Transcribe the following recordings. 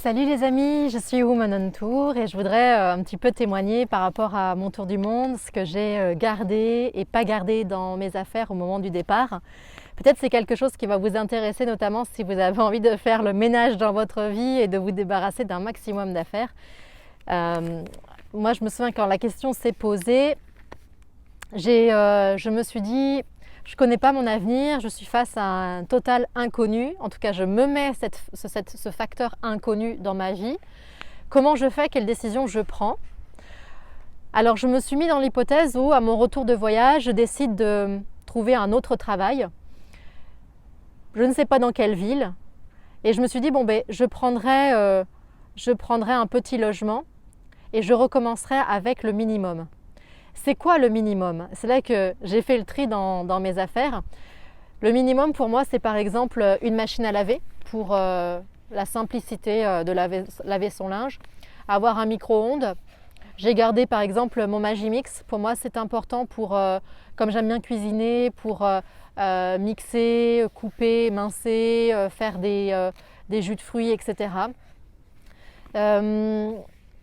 Salut les amis, je suis Woman on Tour et je voudrais un petit peu témoigner par rapport à mon tour du monde, ce que j'ai gardé et pas gardé dans mes affaires au moment du départ. Peut-être c'est quelque chose qui va vous intéresser, notamment si vous avez envie de faire le ménage dans votre vie et de vous débarrasser d'un maximum d'affaires. Moi je me souviens quand la question s'est posée, je me suis dit, je ne connais pas mon avenir, je suis face à un total inconnu. En tout cas, je me mets ce facteur inconnu dans ma vie. Comment je fais? Quelle décision je prends? Alors, je me suis mis dans l'hypothèse où, à mon retour de voyage, je décide de trouver un autre travail. Je ne sais pas dans quelle ville. Et je me suis dit, je prendrai un petit logement et je recommencerai avec le minimum. C'est quoi le minimum? C'est là que j'ai fait le tri dans mes affaires. Le minimum pour moi, c'est par exemple une machine à laver pour la simplicité de laver son linge. Avoir un micro-ondes. J'ai gardé par exemple mon Magimix. Pour moi, c'est important pour, comme j'aime bien cuisiner, pour mixer, couper, mincer, faire des jus de fruits, etc.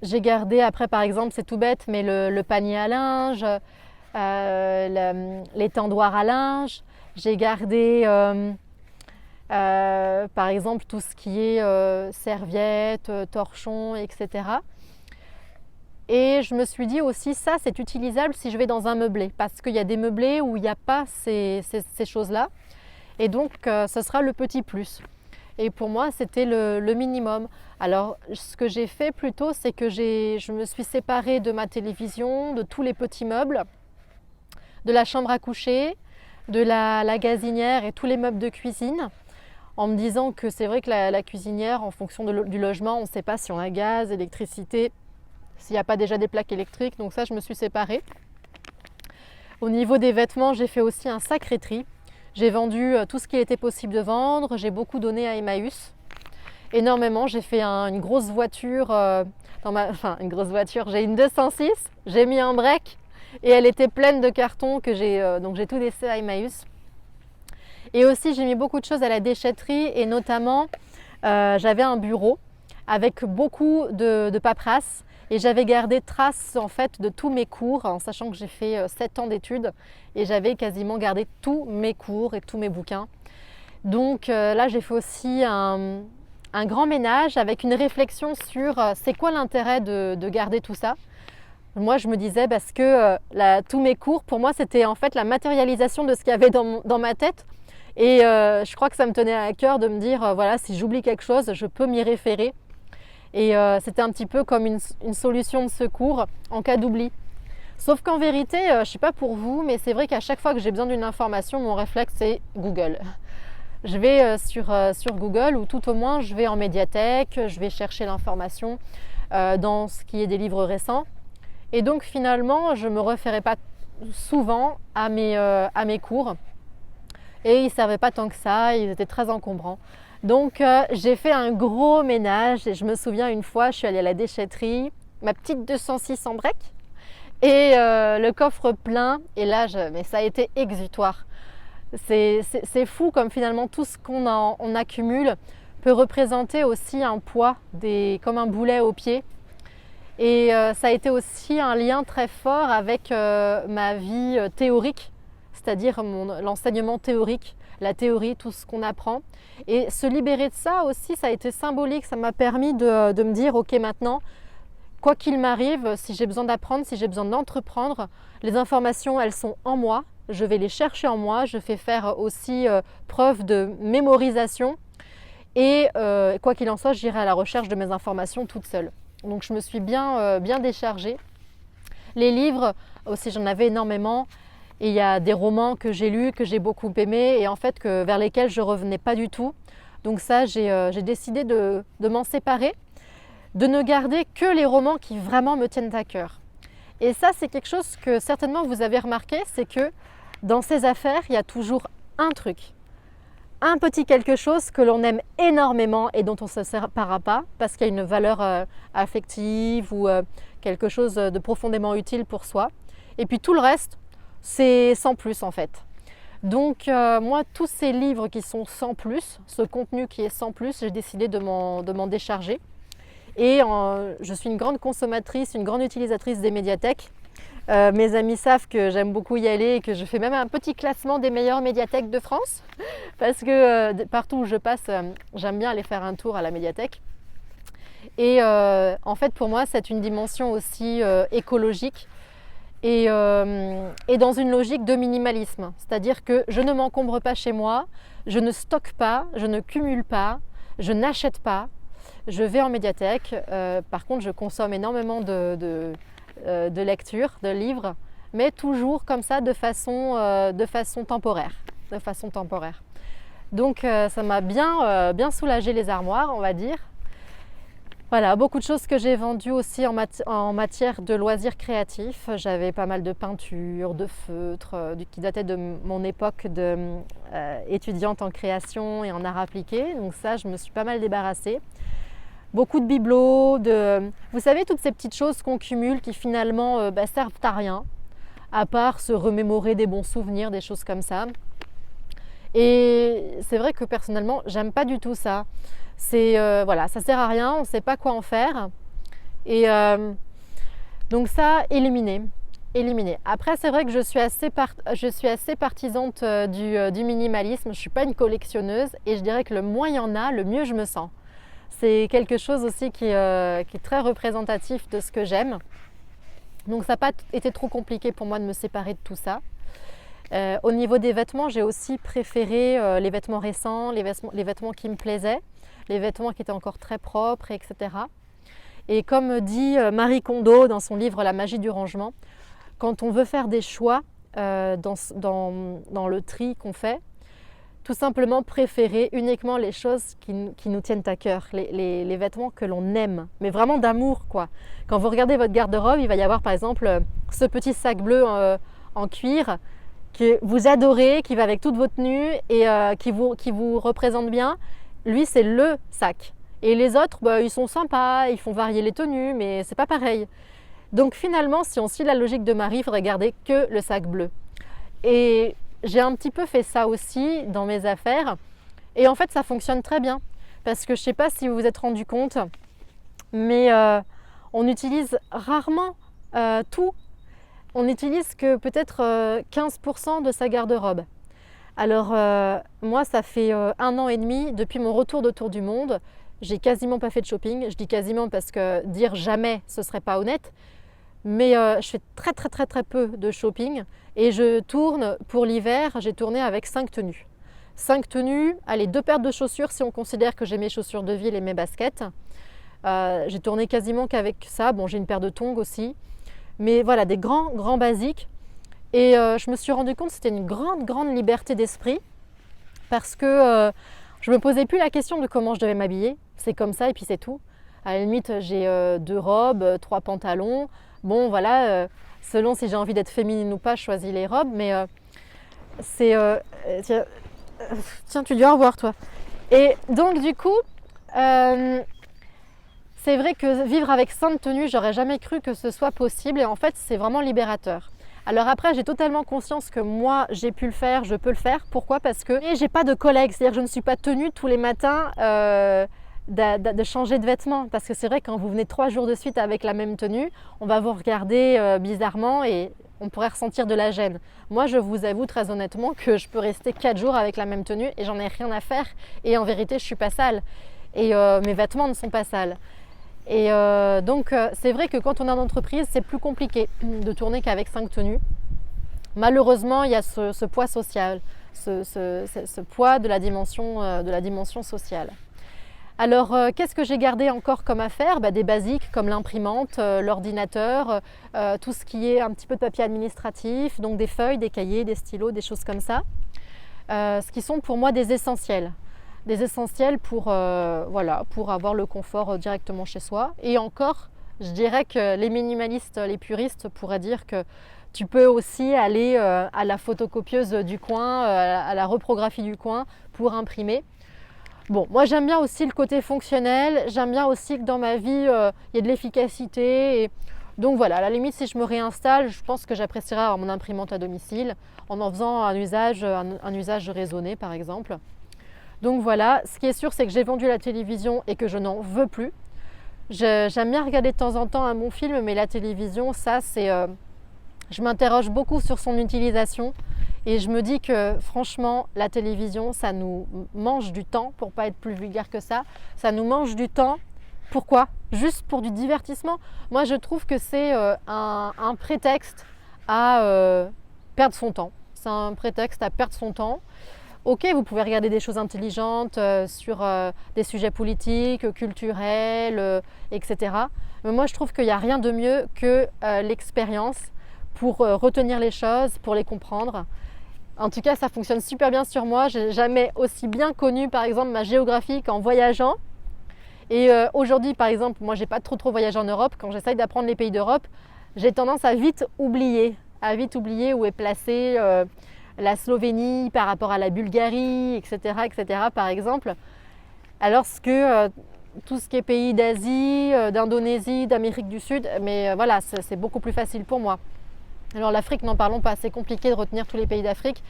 J'ai gardé après par exemple, c'est tout bête, mais le panier à linge, l'étendoir à linge. J'ai gardé par exemple tout ce qui est serviettes, torchons, etc. Et je me suis dit aussi ça c'est utilisable si je vais dans un meublé parce qu'il y a des meublés où il n'y a pas ces choses-là et donc ce sera le petit plus. Et pour moi, c'était le minimum. Alors, ce que j'ai fait plutôt, c'est que je me suis séparée de ma télévision, de tous les petits meubles, de la chambre à coucher, de la gazinière et tous les meubles de cuisine, en me disant que c'est vrai que la cuisinière, en fonction du logement, on ne sait pas si on a gaz, électricité, s'il n'y a pas déjà des plaques électriques. Donc ça, je me suis séparée. Au niveau des vêtements, j'ai fait aussi un sacré tri. J'ai vendu tout ce qu'il était possible de vendre, j'ai beaucoup donné à Emmaüs, énormément. J'ai fait une grosse voiture, une grosse voiture, j'ai une 206, j'ai mis un break et elle était pleine de cartons donc j'ai tout laissé à Emmaüs. Et aussi j'ai mis beaucoup de choses à la déchetterie et notamment j'avais un bureau avec beaucoup de paperasse. Et j'avais gardé trace en fait de tous mes cours, en sachant que j'ai fait 7 ans d'études et j'avais quasiment gardé tous mes cours et tous mes bouquins. Donc là j'ai fait aussi un grand ménage avec une réflexion sur c'est quoi l'intérêt de garder tout ça. Moi je me disais parce que tous mes cours pour moi c'était en fait la matérialisation de ce qu'il y avait dans ma tête. Et je crois que ça me tenait à cœur de me dire voilà si j'oublie quelque chose je peux m'y référer. Et c'était un petit peu comme une solution de secours en cas d'oubli. Sauf qu'en vérité, je ne sais pas pour vous, mais c'est vrai qu'à chaque fois que j'ai besoin d'une information, mon réflexe c'est Google. Je vais sur Google ou tout au moins je vais en médiathèque, je vais chercher l'information dans ce qui est des livres récents. Et donc finalement, je ne me référais pas souvent à mes cours. Et ils ne servaient pas tant que ça, ils étaient très encombrants. Donc j'ai fait un gros ménage et je me souviens une fois, je suis allée à la déchetterie, ma petite 206 en break et le coffre plein et là, mais ça a été exutoire. C'est fou comme finalement tout ce qu'on accumule peut représenter aussi un poids, comme un boulet au pied. Et ça a été aussi un lien très fort avec ma vie théorique, c'est-à-dire l'enseignement théorique, la théorie, tout ce qu'on apprend. Et se libérer de ça aussi, ça a été symbolique, ça m'a permis de me dire ok maintenant, quoi qu'il m'arrive, si j'ai besoin d'apprendre, si j'ai besoin d'entreprendre, les informations elles sont en moi, je vais les chercher en moi, je fais faire aussi preuve de mémorisation et quoi qu'il en soit, j'irai à la recherche de mes informations toute seule. Donc je me suis bien déchargée. Les livres aussi j'en avais énormément. Et il y a des romans que j'ai lus, que j'ai beaucoup aimés et en fait vers lesquels je ne revenais pas du tout. Donc ça, j'ai décidé de m'en séparer, de ne garder que les romans qui vraiment me tiennent à cœur. Et ça, c'est quelque chose que certainement vous avez remarqué, c'est que dans ces affaires, il y a toujours un truc, un petit quelque chose que l'on aime énormément et dont on ne se séparera pas parce qu'il y a une valeur affective ou quelque chose de profondément utile pour soi. Et puis tout le reste, c'est sans plus en fait. Donc moi, tous ces livres qui sont sans plus, ce contenu qui est sans plus, j'ai décidé de m'en décharger. Et je suis une grande consommatrice, une grande utilisatrice des médiathèques. Mes amis savent que j'aime beaucoup y aller et que je fais même un petit classement des meilleures médiathèques de France parce que partout où je passe, j'aime bien aller faire un tour à la médiathèque. Et en fait, pour moi, c'est une dimension aussi écologique et dans une logique de minimalisme. C'est-à-dire que je ne m'encombre pas chez moi, je ne stocke pas, je ne cumule pas, je n'achète pas. Je vais en médiathèque. Par contre, je consomme énormément de lecture, de livres, mais toujours comme ça de façon temporaire. Donc ça m'a bien soulagé les armoires, on va dire. Voilà, beaucoup de choses que j'ai vendues aussi en matière de loisirs créatifs. J'avais pas mal de peintures, de feutres, qui dataient de mon époque d'étudiante en création et en art appliqué. Donc ça, je me suis pas mal débarrassée. Beaucoup de bibelots, vous savez, toutes ces petites choses qu'on cumule qui finalement servent à rien, à part se remémorer des bons souvenirs, des choses comme ça. Et c'est vrai que personnellement, j'aime pas du tout ça. Voilà, ça sert à rien, on ne sait pas quoi en faire. Et donc ça, éliminer. Après, c'est vrai que je suis assez partisante du minimalisme. Je ne suis pas une collectionneuse et je dirais que le moins il y en a, le mieux je me sens. C'est quelque chose aussi qui est très représentatif de ce que j'aime. Donc ça n'a pas été trop compliqué pour moi de me séparer de tout ça. Au niveau des vêtements, j'ai aussi préféré les vêtements récents, les vêtements qui me plaisaient, les vêtements qui étaient encore très propres, etc. Et comme dit Marie Kondo dans son livre La magie du rangement, quand on veut faire des choix dans le tri qu'on fait, tout simplement préférer uniquement les choses qui nous tiennent à cœur, les vêtements que l'on aime, mais vraiment d'amour quoi. Quand vous regardez votre garde-robe, il va y avoir par exemple ce petit sac bleu en cuir que vous adorez, qui va avec toute votre tenue et qui vous représente bien. Lui, c'est le sac. Et les autres, ils sont sympas, ils font varier les tenues, mais c'est pas pareil. Donc finalement, si on suit la logique de Marie, il faudrait garder que le sac bleu. Et j'ai un petit peu fait ça aussi dans mes affaires. Et en fait, ça fonctionne très bien. Parce que je ne sais pas si vous vous êtes rendu compte, mais on utilise rarement tout. On n'utilise que peut-être 15% de sa garde-robe. Alors moi, ça fait 1 an et demi, depuis mon retour de tour du monde, j'ai quasiment pas fait de shopping. Je dis quasiment parce que dire jamais, ce serait pas honnête. Mais je fais très peu de shopping et je tourne pour l'hiver, j'ai tourné avec 5 tenues. 5 tenues, allez, 2 paires de chaussures si on considère que j'ai mes chaussures de ville et mes baskets. J'ai tourné quasiment qu'avec ça. Bon, j'ai une paire de tongs aussi. Mais voilà, des grands basiques. Et je me suis rendu compte que c'était une grande liberté d'esprit parce que je ne me posais plus la question de comment je devais m'habiller. C'est comme ça et puis c'est tout. À la limite, j'ai 2 robes, 3 pantalons. Bon, voilà, selon si j'ai envie d'être féminine ou pas, je choisis les robes. Mais tiens, tu dois revoir toi. Et donc, du coup, c'est vrai que vivre avec 5 tenues, j'aurais jamais cru que ce soit possible. Et en fait, c'est vraiment libérateur. Alors après, j'ai totalement conscience que moi, j'ai pu le faire, je peux le faire. Pourquoi ? Parce que j'ai pas de collègues, c'est-à-dire que je ne suis pas tenue tous les matins de changer de vêtements. Parce que c'est vrai, quand vous venez 3 jours de suite avec la même tenue, on va vous regarder bizarrement et on pourrait ressentir de la gêne. Moi, je vous avoue très honnêtement que je peux rester 4 jours avec la même tenue et j'en ai rien à faire. Et en vérité, je suis pas sale. Et mes vêtements ne sont pas sales. Et donc c'est vrai que quand on est en entreprise, c'est plus compliqué de tourner qu'avec 5 tenues. Malheureusement, il y a ce poids social, ce poids de la dimension sociale. Alors qu'est-ce que j'ai gardé encore comme affaire ? Des basiques comme l'imprimante, l'ordinateur, tout ce qui est un petit peu de papier administratif, donc des feuilles, des cahiers, des stylos, des choses comme ça. Ce qui sont pour moi des essentiels. Des essentiels pour avoir le confort directement chez soi. Et encore, je dirais que les minimalistes, les puristes pourraient dire que tu peux aussi aller à la photocopieuse du coin, à la reprographie du coin pour imprimer. Bon, moi j'aime bien aussi le côté fonctionnel, j'aime bien aussi que dans ma vie, il y ait de l'efficacité. Et donc voilà, à la limite, si je me réinstalle, je pense que j'apprécierais avoir mon imprimante à domicile en faisant un usage raisonné par exemple. Donc voilà, ce qui est sûr, c'est que j'ai vendu la télévision et que je n'en veux plus. J'aime bien regarder de temps en temps un bon film, mais la télévision, ça, je m'interroge beaucoup sur son utilisation et je me dis que franchement, la télévision, ça nous mange du temps, pour pas être plus vulgaire que ça nous mange du temps. Pourquoi? Juste pour du divertissement. Moi, je trouve que c'est un prétexte à perdre son temps. C'est un prétexte à perdre son temps. Ok, vous pouvez regarder des choses intelligentes sur des sujets politiques, culturels, etc. Mais moi, je trouve qu'il n'y a rien de mieux que l'expérience pour retenir les choses, pour les comprendre. En tout cas, ça fonctionne super bien sur moi. Je n'ai jamais aussi bien connu, par exemple, ma géographie qu'en voyageant. Et aujourd'hui, par exemple, moi, j'ai pas trop voyagé en Europe. Quand j'essaye d'apprendre les pays d'Europe, j'ai tendance à vite oublier où est placée la Slovénie par rapport à la Bulgarie, etc., par exemple. Alors que tout ce qui est pays d'Asie, d'Indonésie, d'Amérique du Sud, mais voilà, c'est beaucoup plus facile pour moi. Alors l'Afrique, n'en parlons pas, c'est compliqué de retenir tous les pays d'Afrique.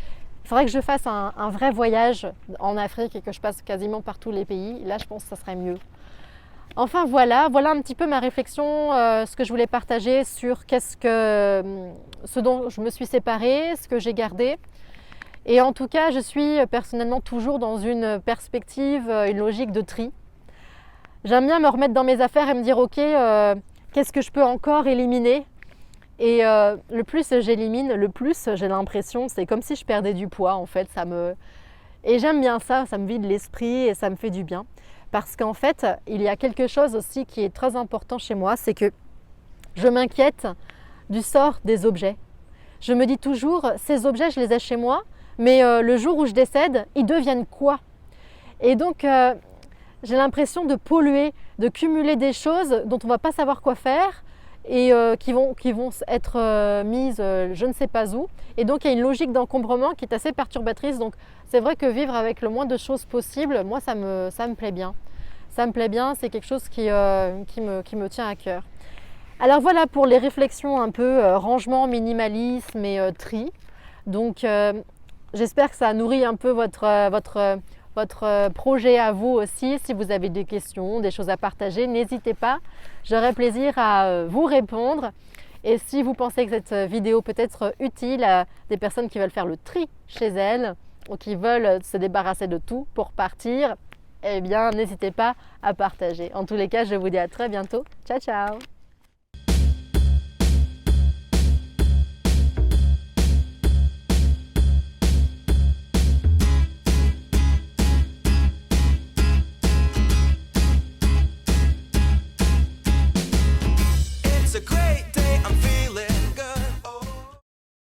Il faudrait que je fasse un vrai voyage en Afrique et que je passe quasiment par tous les pays. Là, je pense que ça serait mieux. Enfin voilà un petit peu ma réflexion, ce que je voulais partager sur ce dont je me suis séparée, ce que j'ai gardé. Et en tout cas, je suis personnellement toujours dans une perspective, une logique de tri. J'aime bien me remettre dans mes affaires et me dire ok, qu'est-ce que je peux encore éliminer? Et le plus j'élimine, le plus j'ai l'impression, c'est comme si je perdais du poids en fait. Et j'aime bien ça me vide l'esprit et ça me fait du bien. Parce qu'en fait, il y a quelque chose aussi qui est très important chez moi, c'est que je m'inquiète du sort des objets. Je me dis toujours, ces objets, je les ai chez moi, mais le jour où je décède, ils deviennent quoi? Et donc, j'ai l'impression de polluer, de cumuler des choses dont on ne va pas savoir quoi faire et qui vont être mises je ne sais pas où. Et donc, il y a une logique d'encombrement qui est assez perturbatrice. Donc, c'est vrai que vivre avec le moins de choses possible, moi, ça me plaît bien. Ça me plaît bien, c'est quelque chose qui me tient à cœur. Alors voilà pour les réflexions un peu rangement, minimalisme et tri. Donc j'espère que ça nourrit un peu votre projet à vous aussi. Si vous avez des questions, des choses à partager, n'hésitez pas. J'aurai plaisir à vous répondre. Et si vous pensez que cette vidéo peut être utile à des personnes qui veulent faire le tri chez elles ou qui veulent se débarrasser de tout pour partir, eh bien n'hésitez pas à partager. En tous les cas, je vous dis à très bientôt. Ciao, ciao! It's a great day.